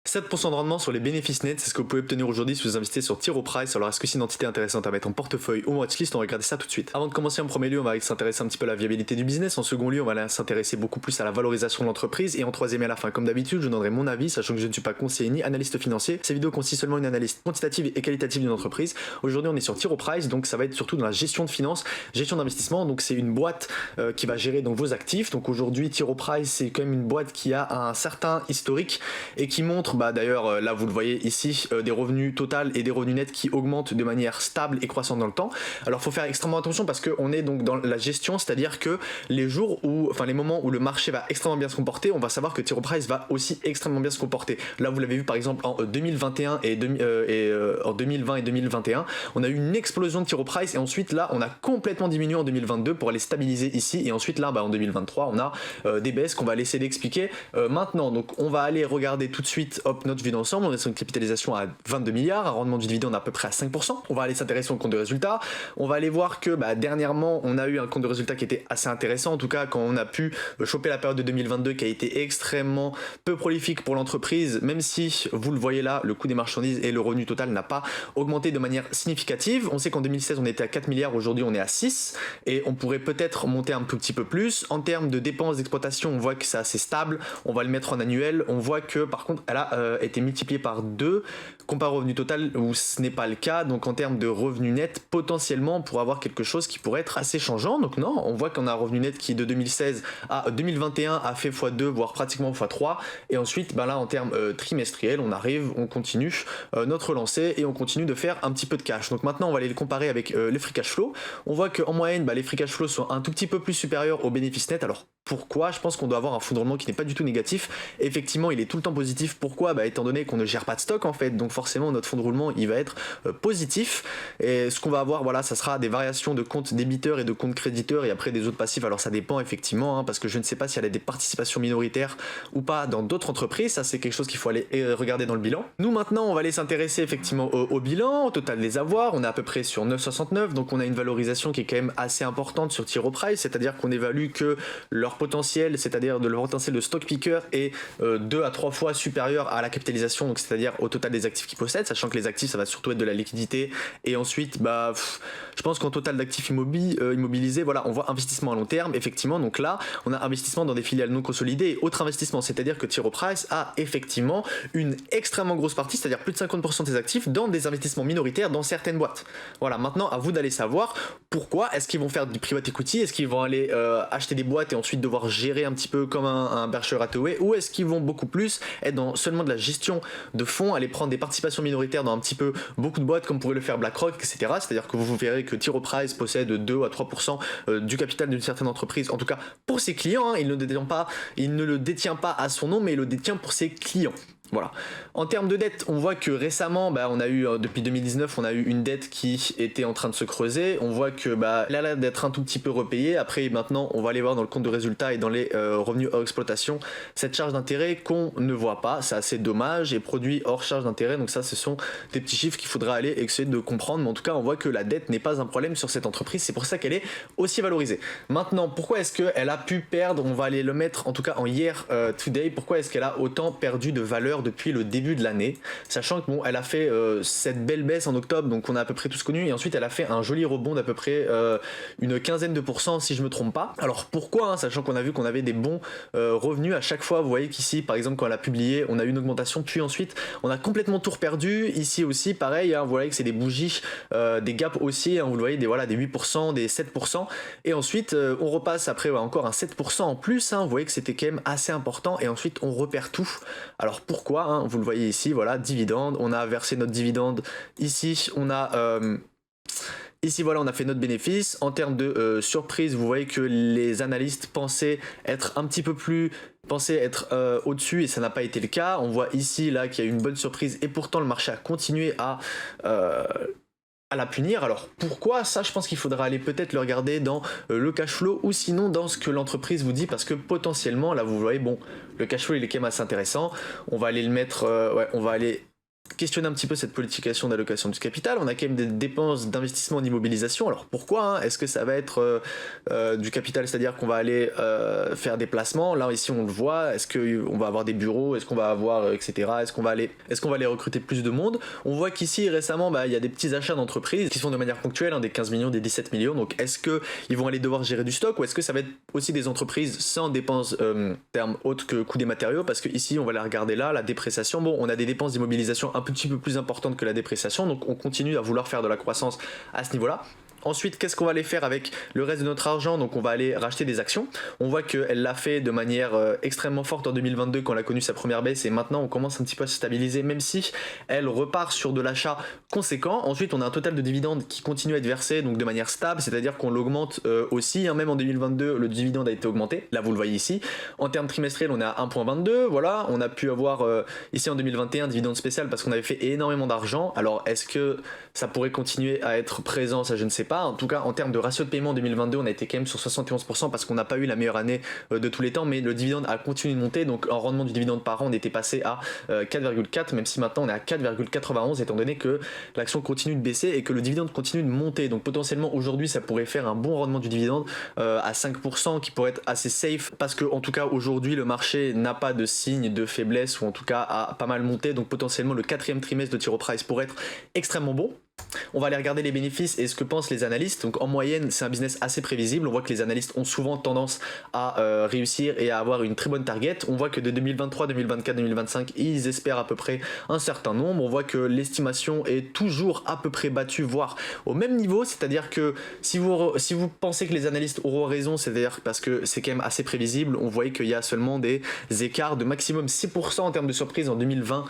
7% de rendement sur les bénéfices nets, c'est ce que vous pouvez obtenir aujourd'hui si vous investissez sur T. Rowe Price. Alors est-ce que c'est une entité intéressante à mettre en portefeuille ou en watchlist? On va regarder ça tout de suite. Avant de commencer, en premier lieu, on va s'intéresser un petit peu à la viabilité du business. En second lieu, on va s'intéresser beaucoup plus à la valorisation de l'entreprise. Et en troisième et à la fin, comme d'habitude, je donnerai mon avis, sachant que je ne suis pas conseiller ni analyste financier. Ces vidéos consistent seulement une analyse quantitative et qualitative d'une entreprise. Aujourd'hui, on est sur T. Rowe Price, donc ça va être surtout dans la gestion de finances, gestion d'investissement. Donc c'est une boîte qui va gérer donc vos actifs. Donc aujourd'hui, T. Rowe Price, c'est quand même une boîte qui a un certain historique et qui montre, d'ailleurs là vous le voyez ici, des revenus total et des revenus nets qui augmentent de manière stable et croissante dans le temps. Alors il faut faire extrêmement attention parce qu'on est donc dans la gestion, c'est-à-dire que les jours où, enfin les moments où le marché va extrêmement bien se comporter, on va savoir que T. Rowe Price va aussi extrêmement bien se comporter. Là vous l'avez vu par exemple en 2021 en 2020 et 2021, on a eu une explosion de T. Rowe Price et ensuite là on a complètement diminué en 2022 pour aller stabiliser ici et ensuite là en 2023 on a des baisses qu'on va laisser d'expliquer maintenant. Donc on va aller regarder tout de suite notre vue d'ensemble. On est sur une capitalisation à 22 milliards, un rendement du dividende à peu près à 5%. On va aller s'intéresser au compte de résultats. On va aller voir que dernièrement, on a eu un compte de résultats qui était assez intéressant. En tout cas, quand on a pu choper la période de 2022 qui a été extrêmement peu prolifique pour l'entreprise, même si, vous le voyez là, le coût des marchandises et le revenu total n'a pas augmenté de manière significative. On sait qu'en 2016, on était à 4 milliards, aujourd'hui on est à 6 et on pourrait peut-être monter un tout petit peu plus. En termes de dépenses d'exploitation, on voit que c'est assez stable. On va le mettre en annuel. On voit que par contre, elle a été multipliée par 2 comparé au revenu total où ce n'est pas le cas. Donc en termes de revenu net, potentiellement on pourrait avoir quelque chose qui pourrait être assez changeant. Donc non, on voit qu'on a un revenu net qui de 2016 à 2021 a fait x2 voire pratiquement x3 et ensuite là en termes trimestriels on arrive, on continue notre lancée et on continue de faire un petit peu de cash. Donc maintenant on va aller le comparer avec les free cash flow. On voit qu'en moyenne les free cash flow sont un tout petit peu plus supérieurs aux bénéfices nets. Alors pourquoi? Je pense qu'on doit avoir un fonds de rendement qui n'est pas du tout négatif. Effectivement, il est tout le temps positif. Pourquoi? Étant donné qu'on ne gère pas de stock en fait, donc forcément notre fonds de roulement il va être positif. Et ce qu'on va avoir, ça sera des variations de compte débiteur et de compte créditeur et après des autres passifs. Alors ça dépend effectivement, parce que je ne sais pas si elle a des participations minoritaires ou pas dans d'autres entreprises. Ça c'est quelque chose qu'il faut aller regarder dans le bilan. Nous maintenant, on va aller s'intéresser effectivement au bilan, au total des avoirs. On est à peu près sur 9,69, donc on a une valorisation qui est quand même assez importante sur T. Rowe Price, c'est-à-dire qu'on évalue que leur potentiel, c'est-à-dire de leur potentiel de stock picker est 2 à 3 fois supérieur à la capitalisation, donc c'est-à-dire au total des actifs qu'ils possèdent, sachant que les actifs ça va surtout être de la liquidité et ensuite je pense qu'en total d'actifs immobilisés, on voit investissement à long terme effectivement. Donc là on a investissement dans des filiales non consolidées et autres investissements, c'est-à-dire que T. Rowe Price a effectivement une extrêmement grosse partie, c'est-à-dire plus de 50% des actifs dans des investissements minoritaires dans certaines boîtes. Voilà, maintenant à vous d'aller savoir pourquoi est-ce qu'ils vont faire du private equity, est-ce qu'ils vont aller acheter des boîtes et ensuite devoir gérer un petit peu comme un Berkshire Hathaway, ou est-ce qu'ils vont beaucoup plus être dans seulement de la gestion de fonds, aller prendre des participations minoritaires dans un petit peu beaucoup de boîtes comme pourrait le faire BlackRock, etc. C'est-à-dire que vous verrez que T. Rowe Price possède 2 à 3% du capital d'une certaine entreprise, en tout cas pour ses clients, il ne le détient pas à son nom, mais il le détient pour ses clients. Voilà. En termes de dette, on voit que récemment, on a eu, depuis 2019, on a eu une dette qui était en train de se creuser. On voit que elle a l'air d'être un tout petit peu repayée. Après, maintenant, on va aller voir dans le compte de résultats et dans les revenus hors exploitation cette charge d'intérêt qu'on ne voit pas. C'est assez dommage. Et produit hors charge d'intérêt. Donc ça, ce sont des petits chiffres qu'il faudra aller essayer de comprendre. Mais en tout cas, on voit que la dette n'est pas un problème sur cette entreprise. C'est pour ça qu'elle est aussi valorisée. Maintenant, pourquoi est-ce qu'elle a pu perdre? On va aller le mettre en tout cas en year to date. Pourquoi est-ce qu'elle a autant perdu de valeur depuis le début de l'année, sachant que elle a fait cette belle baisse en octobre, donc on a à peu près tous connu, et ensuite elle a fait un joli rebond d'à peu près une quinzaine de pourcents si je me trompe pas. Alors pourquoi, sachant qu'on a vu qu'on avait des bons revenus à chaque fois. Vous voyez qu'ici par exemple quand elle a publié on a eu une augmentation, puis ensuite on a complètement tout reperdu. Ici aussi pareil, vous voyez que c'est des bougies, des gaps haussiers, vous le voyez, des 8%, des 7%, et ensuite on repasse après encore un 7% en plus, vous voyez que c'était quand même assez important, et ensuite on repère tout. Alors pourquoi? Vous le voyez ici, voilà, dividende, on a versé notre dividende, ici on a ici voilà, on a fait notre bénéfice. En termes de surprise, vous voyez que les analystes pensaient être un petit peu plus au-dessus et ça n'a pas été le cas. On voit ici là qu'il y a eu une bonne surprise et pourtant le marché a continué à la punir. Alors pourquoi? Ça, je pense qu'il faudra aller peut-être le regarder dans le cash flow ou sinon dans ce que l'entreprise vous dit, parce que potentiellement là vous voyez, le cash flow il est quand même assez intéressant. On va aller le mettre, on va aller questionner un petit peu cette politication d'allocation du capital. On a quand même des dépenses d'investissement en immobilisation. Alors pourquoi hein? Est-ce que ça va être du capital, c'est-à-dire qu'on va aller faire des placements? Là ici on le voit. Est-ce qu'on va avoir des bureaux? Est-ce qu'on va avoir etc. Est-ce qu'on va aller recruter plus de monde? On voit qu'ici récemment il y a des petits achats d'entreprises qui se font de manière ponctuelle, hein, des 15 millions, des 17 millions. Donc est-ce qu'ils vont aller devoir gérer du stock ou est-ce que ça va être aussi des entreprises sans dépenses termes autres que coût des matériaux? Parce que ici on va les regarder là, la dépréciation. Bon, on a des dépenses d'immobilisation un petit peu plus importante que la dépréciation, donc on continue à vouloir faire de la croissance à ce niveau-là. Ensuite, qu'est-ce qu'on va aller faire avec le reste de notre argent? Donc on va aller racheter des actions. On voit qu'elle l'a fait de manière extrêmement forte en 2022 quand elle a connu sa première baisse et maintenant on commence un petit peu à se stabiliser même si elle repart sur de l'achat conséquent. Ensuite on a un total de dividendes qui continue à être versé donc de manière stable, c'est-à-dire qu'on l'augmente aussi, hein, même en 2022 le dividende a été augmenté, là vous le voyez ici. En termes trimestriels on est à 1.22, voilà, on a pu avoir ici en 2021 un dividende spécial parce qu'on avait fait énormément d'argent. Alors est-ce que ça pourrait continuer à être présent? Ça je ne sais pas. En tout cas en termes de ratio de paiement en 2022 on a été quand même sur 71% parce qu'on n'a pas eu la meilleure année de tous les temps, mais le dividende a continué de monter, donc en rendement du dividende par an on était passé à 4,4, même si maintenant on est à 4,91 étant donné que l'action continue de baisser et que le dividende continue de monter. Donc potentiellement aujourd'hui ça pourrait faire un bon rendement du dividende à 5% qui pourrait être assez safe parce que en tout cas aujourd'hui le marché n'a pas de signe de faiblesse ou en tout cas a pas mal monté, donc potentiellement le quatrième trimestre de T. Rowe Price pourrait être extrêmement bon. On va aller regarder les bénéfices et ce que pensent les analystes. Donc en moyenne c'est un business assez prévisible, on voit que les analystes ont souvent tendance à réussir et à avoir une très bonne target. On voit que de 2023, 2024, 2025 ils espèrent à peu près un certain nombre. On voit que l'estimation est toujours à peu près battue, voire au même niveau, c'est-à-dire que si vous pensez que les analystes auront raison, c'est-à-dire parce que c'est quand même assez prévisible, on voyait qu'il y a seulement des écarts de maximum 6% en termes de surprise en 2020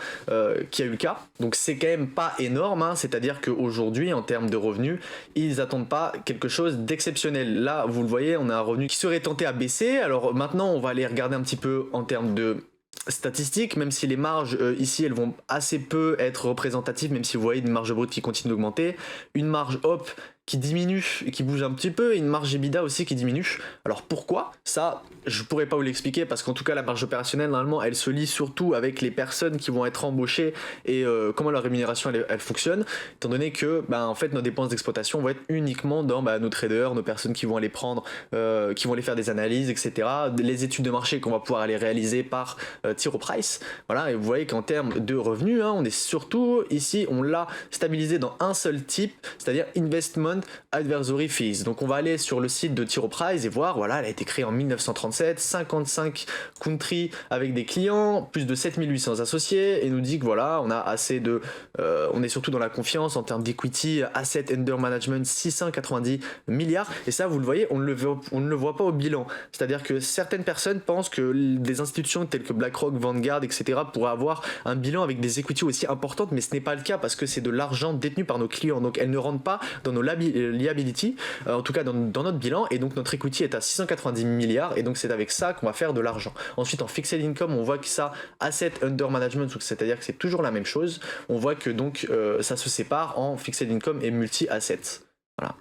qui a eu le cas, donc c'est quand même pas énorme, hein. C'est-à-dire que aujourd'hui en termes de revenus ils attendent pas quelque chose d'exceptionnel. Là vous le voyez, on a un revenu qui serait tenté à baisser. Alors maintenant on va aller regarder un petit peu en termes de statistiques, même si les marges ici elles vont assez peu être représentatives, même si vous voyez une marge brute qui continue d'augmenter, une marge op qui diminue et qui bouge un petit peu, et une marge EBITDA aussi qui diminue. Alors pourquoi? Ça, je pourrais pas vous l'expliquer parce qu'en tout cas la marge opérationnelle normalement elle se lie surtout avec les personnes qui vont être embauchées et comment leur rémunération elle fonctionne, étant donné que en fait nos dépenses d'exploitation vont être uniquement dans nos traders, nos personnes qui vont aller prendre, qui vont aller faire des analyses, etc. Les études de marché qu'on va pouvoir aller réaliser par T. Rowe Price. Voilà, et vous voyez qu'en termes de revenus, on est surtout ici, on l'a stabilisé dans un seul type, c'est-à-dire investment advisory fees. Donc on va aller sur le site de T. Rowe Price et voir, voilà, elle a été créée en 1937, 55 countries avec des clients, plus de 7800 associés, et nous dit que voilà, on a assez de, on est surtout dans la confiance en termes d'equity, asset under management 690 milliards, et ça vous le voyez, on ne le voit pas au bilan. C'est-à-dire que certaines personnes pensent que des institutions telles que BlackRock, Vanguard, etc. pourraient avoir un bilan avec des equity aussi importantes, mais ce n'est pas le cas parce que c'est de l'argent détenu par nos clients, donc elles ne rentrent pas dans nos liability, en tout cas dans notre bilan, et donc notre equity est à 690 milliards, et donc c'est avec ça qu'on va faire de l'argent. Ensuite en fixed income on voit que ça, asset under management, c'est-à-dire que c'est toujours la même chose, on voit que donc ça se sépare en fixed income et multi-assets. Voilà.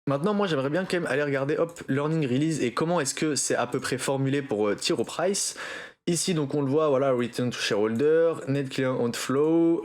Maintenant moi j'aimerais bien quand même aller regarder learning release et comment est-ce que c'est à peu près formulé pour T. Rowe Price. Ici donc on le voit, voilà, return to shareholder, net client outflow,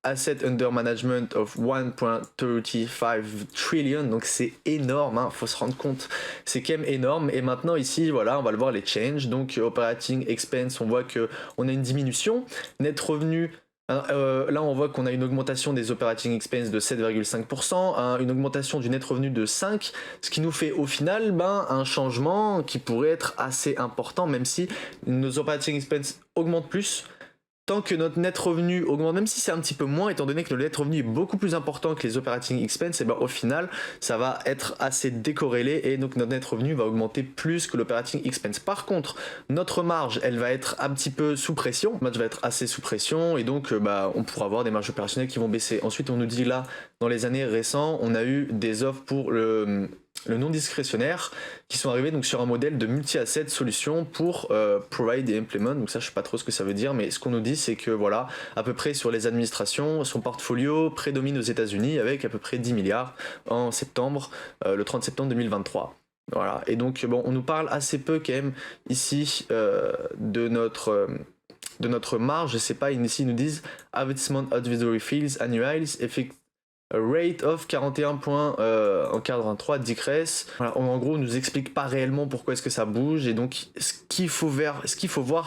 asset under management of 1.35 trillion, donc c'est énorme, faut se rendre compte, c'est quand même énorme. Et maintenant ici voilà, on va le voir les changes, donc operating expense, on voit que on a une diminution, net revenu. Là on voit qu'on a une augmentation des operating expenses de 7,5%, une augmentation du net revenu de 5%, ce qui nous fait au final un changement qui pourrait être assez important, même si nos operating expenses augmentent plus. Tant que notre net revenu augmente, même si c'est un petit peu moins, étant donné que le net revenu est beaucoup plus important que les operating expenses, et au final, ça va être assez décorrélé et donc notre net revenu va augmenter plus que l'operating expense. Par contre, notre marge, elle va être un petit peu sous pression, la marge va être assez sous pression et donc on pourra avoir des marges opérationnelles qui vont baisser. Ensuite, on nous dit là, dans les années récentes, on a eu des offres pour le non discrétionnaire qui sont arrivés donc sur un modèle de multi-asset solution pour provide et implement. Donc ça je sais pas trop ce que ça veut dire, mais ce qu'on nous dit c'est que voilà, à peu près sur les administrations, son portfolio prédomine aux États-Unis avec à peu près 10 milliards en septembre, le 30 septembre 2023. Voilà, et donc on nous parle assez peu quand même ici de notre de notre marge, je sais pas, ici ils nous disent Advertisement Advisory Fees Annuals, Effect Rate of 41 points en 43 decrease. Voilà, en gros, on nous explique pas réellement pourquoi est-ce que ça bouge, et donc ce qu'il faut voir,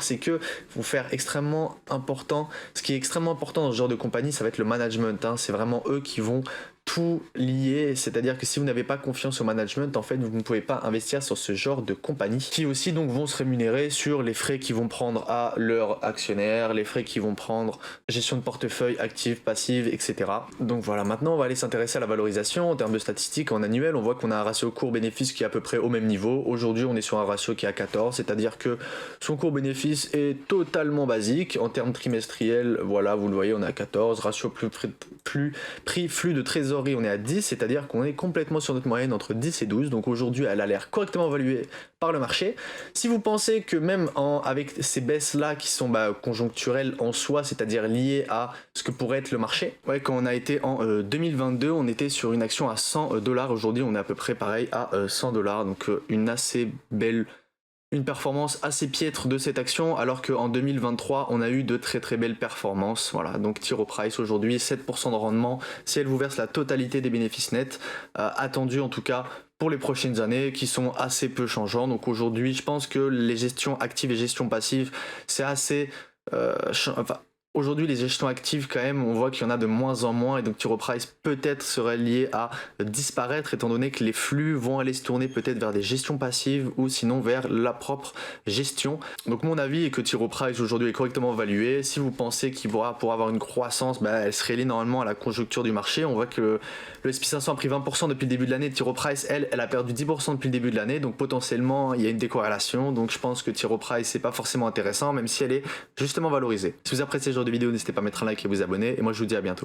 c'est que faut faire extrêmement important. Ce qui est extrêmement important dans ce genre de compagnie, ça va être le management. Hein. C'est vraiment eux qui vont tout lié, c'est-à-dire que si vous n'avez pas confiance au management, en fait, vous ne pouvez pas investir sur ce genre de compagnie, qui aussi donc vont se rémunérer sur les frais qu'ils vont prendre à leurs actionnaires, les frais qu'ils vont prendre, gestion de portefeuille, active, passive, etc. Donc voilà, maintenant on va aller s'intéresser à la valorisation. En termes de statistiques, en annuel, on voit qu'on a un ratio cours-bénéfice qui est à peu près au même niveau. Aujourd'hui, on est sur un ratio qui est à 14, c'est-à-dire que son cours-bénéfice est totalement basique. En termes trimestriels, voilà, vous le voyez, on est à 14, ratio prix flux de trésorerie, on est à 10, c'est-à-dire qu'on est complètement sur notre moyenne entre 10 et 12, donc aujourd'hui elle a l'air correctement évaluée par le marché. Si vous pensez que même avec ces baisses-là qui sont conjoncturelles en soi, c'est-à-dire liées à ce que pourrait être le marché, ouais, quand on a été en 2022, on était sur une action à $100, aujourd'hui on est à peu près pareil à $100, donc une performance assez piètre de cette action, alors qu'en 2023 on a eu de très très belles performances. Voilà, donc T. Rowe Price aujourd'hui 7% de rendement si elle vous verse la totalité des bénéfices nets attendus, en tout cas pour les prochaines années, qui sont assez peu changeants. Donc aujourd'hui je pense que les gestions actives et gestions passives, c'est assez aujourd'hui, les gestions actives, quand même, on voit qu'il y en a de moins en moins, et donc T. Rowe Price peut-être serait lié à disparaître, étant donné que les flux vont aller se tourner peut-être vers des gestions passives, ou sinon vers la propre gestion. Donc mon avis est que T. Rowe Price aujourd'hui est correctement évalué. Si vous pensez qu'il pourra avoir une croissance, elle serait liée normalement à la conjoncture du marché. On voit que le S&P 500 a pris 20% depuis le début de l'année, T. Rowe Price, elle a perdu 10% depuis le début de l'année, donc potentiellement il y a une décorrélation. Donc je pense que T. Rowe Price c'est pas forcément intéressant, même si elle est justement valorisée. Si vous appréciez ce genre de vidéo, n'hésitez pas à mettre un like et vous abonner, et moi je vous dis à bientôt.